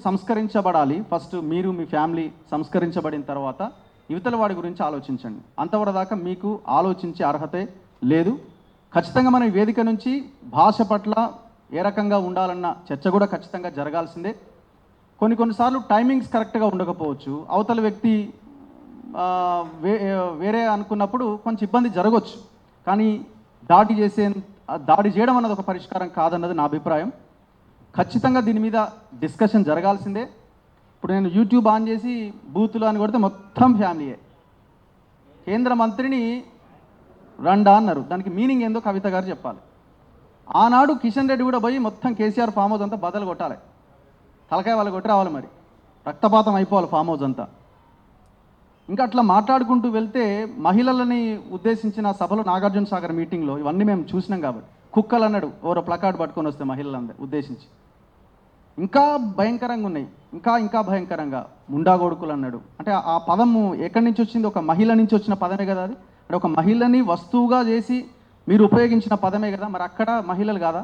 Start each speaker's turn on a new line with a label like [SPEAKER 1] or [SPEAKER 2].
[SPEAKER 1] సంస్కరించబడాలి. First మీరు మీ family సంస్కరించబడిన తర్వాత యువతల వాడి గురించి ఆలోచించండి. అంతవరకు దాకా మీకు ఆలోచించే అర్హతే లేదు. ఖచ్చితంగా మన వేదిక నుంచి భాష పట్ల ఏ రకంగా ఉండాలన్న చర్చ కూడా ఖచ్చితంగా జరగాల్సిందే. కొన్నిసార్లు టైమింగ్స్ కరెక్ట్గా ఉండకపోవచ్చు. అవతల వ్యక్తి వేరే అనుకున్నప్పుడు కొంచెం ఇబ్బంది జరగవచ్చు. కానీ దాడి చేయడం అన్నది ఒక పరిష్కారం కాదన్నది నా అభిప్రాయం. ఖచ్చితంగా దీని మీద డిస్కషన్ జరగాల్సిందే. ఇప్పుడు నేను యూట్యూబ్ ఆన్ చేసి బూతులు అని కొడితే మొత్తం ఫ్యామిలీయే. కేంద్ర మంత్రిని రండా అన్నారు. దానికి మీనింగ్ ఏందో కవిత గారు చెప్పాలి. ఆనాడు కిషన్ రెడ్డి కూడా పోయి మొత్తం కేసీఆర్ ఫామ్ హౌస్ అంతా బదలు కొట్టాలి. తలకాయ వాళ్ళు కొట్టి రావాలి. మరి రక్తపాతం అయిపోవాలి ఫామ్ హౌస్ అంతా. ఇంకా అట్లా మాట్లాడుకుంటూ వెళ్తే మహిళలని ఉద్దేశించిన సభలో నాగార్జున సాగర్ మీటింగ్లో ఇవన్నీ మేము చూసినాం. కాబట్టి కుక్కలు అన్నాడు ఓరో ప్లకార్డ్ పట్టుకొని వస్తే మహిళలందరూ ఉద్దేశించి ఇంకా భయంకరంగా ఉన్నాయి. ఇంకా భయంకరంగా ముండా కొడుకులు అన్నాడు. అంటే ఆ పదము ఎక్కడి నుంచి వచ్చింది? ఒక మహిళ నుంచి వచ్చిన పదమే కదా అది. అంటే ఒక మహిళని వస్తువుగా చేసి మీరు ఉపయోగించిన పదమే కదా. మరి అక్కడ మహిళలు కాదా?